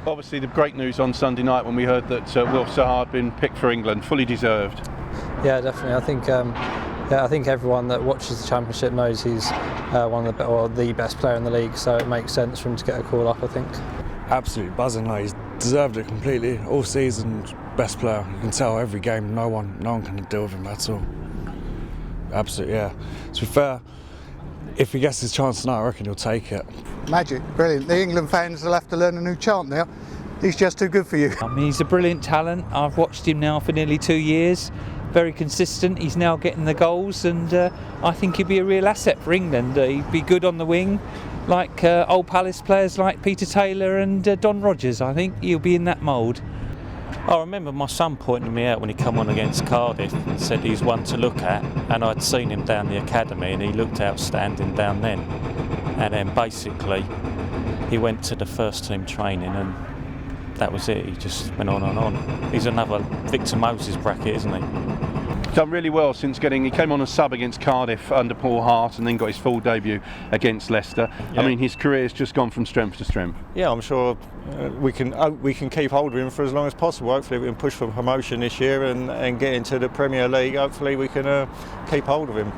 Obviously the great news on Sunday night when we heard that Wilf Zaha had been picked for England, fully deserved. Yeah, definitely. I think everyone that watches the Championship knows he's one of the best player in the league, so it makes sense for him to get a call up, I think. Absolutely buzzing, like he's deserved it completely. All season, best player. You can tell every game, no one can deal with him at all. Absolutely, yeah. To be fair, if he gets his chance tonight, I reckon he'll take it. Magic, brilliant. The England fans will have to learn a new chant now. He's just too good for you. I mean, he's a brilliant talent. I've watched him now for nearly 2 years. Very consistent. He's now getting the goals, and I think he'd be a real asset for England. He'd be good on the wing, like old Palace players like Peter Taylor and Don Rogers. I think he'll be in that mould. I remember my son pointing me out when he come on against Cardiff and said he's one to look at, and I'd seen him down the academy and he looked outstanding down then. And then basically he went to the first team training and that was it. He just went on and on. He's another Victor Moses bracket, isn't he? Done really well since he came on a sub against Cardiff under Paul Hart and then got his full debut against Leicester. Yeah. I mean, his career's just gone from strength to strength. Yeah, I'm sure we can keep hold of him for as long as possible. Hopefully we can push for promotion this year and get into the Premier League. Hopefully we can keep hold of him.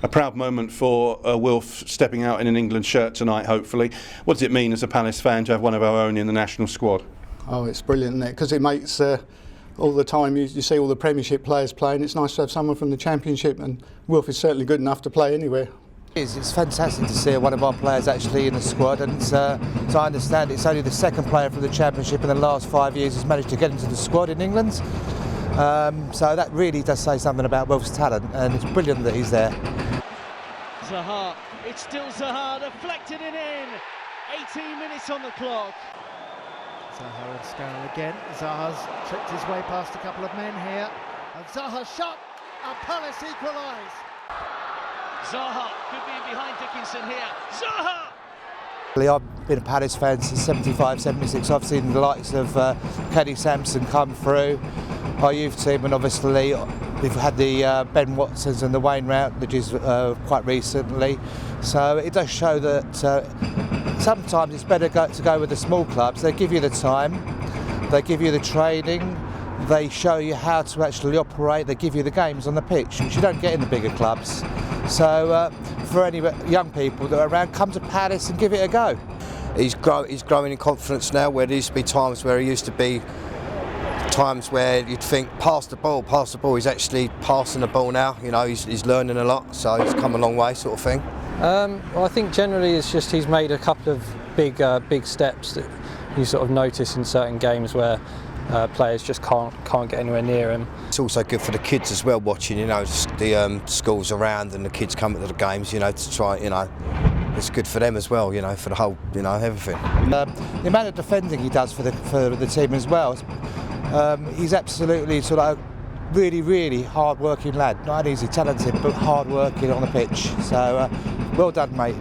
A proud moment for Wilf stepping out in an England shirt tonight, hopefully. What does it mean as a Palace fan to have one of our own in the national squad? Oh, it's brilliant, isn't it? Because it makes all the time you see all the Premiership players playing. It's nice to have someone from the Championship, and Wilf is certainly good enough to play anywhere. It's fantastic to see one of our players actually in the squad, and as I understand, it's only the second player from the Championship in the last 5 years who's managed to get into the squad in England. So that really does say something about Wilf's talent, and it's brilliant that he's there. Zaha, it's still Zaha, deflected it in. 18 minutes on the clock. Zaha and Scarrow again. Zaha's tricked his way past a couple of men here. And Zaha shot, and Palace equalise. Zaha could be behind Dickinson here. Zaha! I've been a Palace fan since 75, 76. I've seen the likes of Kenny Sampson come through, our youth team, and obviously we've had the Ben Watsons and the Wayne Routledges quite recently. So it does show that sometimes it's better to go with the small clubs. They give you the time, they give you the training, they show you how to actually operate, they give you the games on the pitch, which you don't get in the bigger clubs. So for any young people that are around, come to Palace and give it a go. He's growing in confidence now, where there used to be times where he used to be times where you'd think pass the ball. He's actually passing the ball now. You know, he's learning a lot, so he's come a long way, sort of thing. Well, I think generally it's just he's made a couple of big steps that you sort of notice in certain games where players just can't get anywhere near him. It's also good for the kids as well, watching, you know, the schools around and the kids coming to the games, you know, to try, you know, it's good for them as well, you know, for the whole, you know, everything. The amount of defending he does for the team as well, he's absolutely sort of really hard-working lad. Not only is he talented, but hard-working on the pitch. So, well done, mate.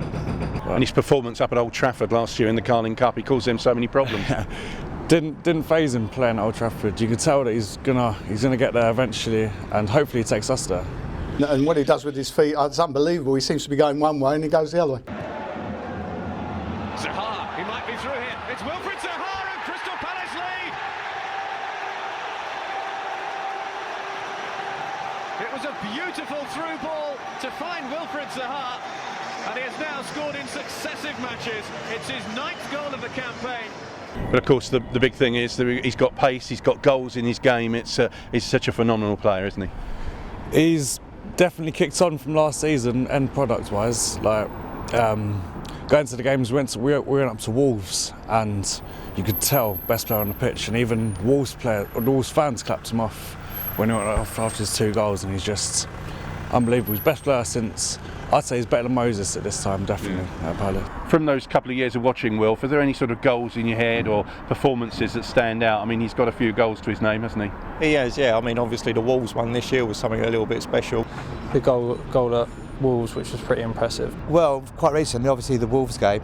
And his performance up at Old Trafford last year in the Carling Cup, he caused them so many problems. Didn't faze him playing at Old Trafford. You could tell that he's gonna get there eventually, and hopefully he takes us there. And what he does with his feet, it's unbelievable. He seems to be going one way and he goes the other way. Zaha, he might be through here. It's Wilfried Zaha and Crystal Palace lead. It was a beautiful through ball to find Wilfried Zaha, and he has now scored in successive matches. It's his 9th goal of the campaign. But of course the big thing is that he's got pace, he's got goals in his game. He's such a phenomenal player, isn't he? He's definitely kicked on from last season, end product wise. Like going to the games, we went up to Wolves, and you could tell best player on the pitch, and even Wolves fans clapped him off when he went off after his 2 goals, and he's just unbelievable. He's best player since, I'd say he's better than Moses at this time, definitely, at Palace. From those couple of years of watching Wilf, are there any sort of goals in your head or performances that stand out? I mean, he's got a few goals to his name, hasn't he? He has, yeah. I mean, obviously the Wolves one this year was something a little bit special. The goal at Wolves, which was pretty impressive. Well, quite recently, obviously the Wolves game,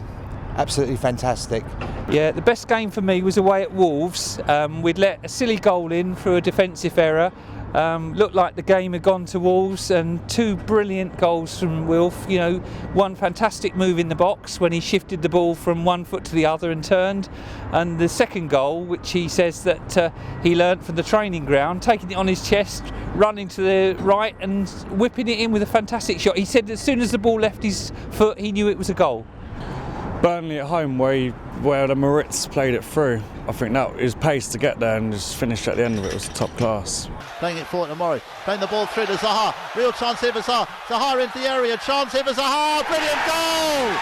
absolutely fantastic. Yeah, the best game for me was away at Wolves. We'd let a silly goal in through a defensive error. Looked like the game had gone to Wolves, and 2 brilliant goals from Wilf. You know, one fantastic move in the box when he shifted the ball from one foot to the other and turned, and the second goal, which he says that he learnt from the training ground, taking it on his chest, running to the right and whipping it in with a fantastic shot. He said as soon as the ball left his foot, he knew it was a goal. Burnley at home, where the Moritz played it through, I think that his pace to get there and just finish at the end of it was top class. Playing it forward to Murray, playing the ball through to Zaha, real chance here for Zaha, Zaha into the area, chance here for Zaha, brilliant goal!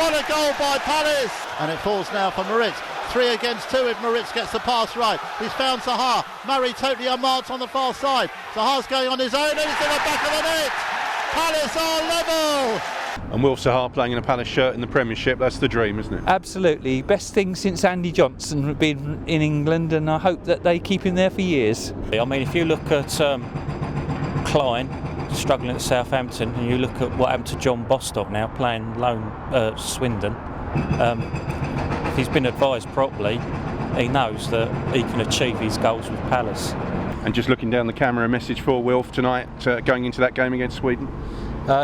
What a goal by Palace! And it falls now for Moritz, 3 against 2 if Moritz gets the pass right. He's found Zaha, Murray totally unmarked on the far side, Zaha's going on his own and he's in the back of the net! Palace are level! And Wilf Zaha playing in a Palace shirt in the Premiership, that's the dream, isn't it? Absolutely, best thing since Andy Johnson been in England, and I hope that they keep him there for years. I mean, if you look at Klein struggling at Southampton, and you look at what happened to John Bostock now playing loan Swindon, if he's been advised properly, he knows that he can achieve his goals with Palace. And just looking down the camera, a message for Wilf tonight, going into that game against Sweden?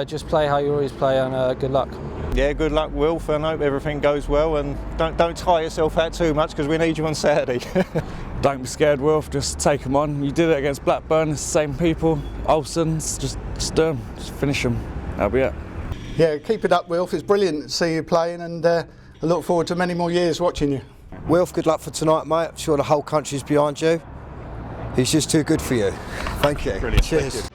Just play how you always play, and good luck. Yeah, good luck, Wilf, and I hope everything goes well, and don't tire yourself out too much because we need you on Saturday. Don't be scared, Wilf, just take them on. You did it against Blackburn, it's the same people, Olsen's, just finish them, that'll be it. Yeah, keep it up, Wilf, it's brilliant to see you playing, and I look forward to many more years watching you. Wilf, good luck for tonight, mate. I'm sure the whole country's behind you. He's just too good for you. Thank you. Brilliant. Cheers. Thank you.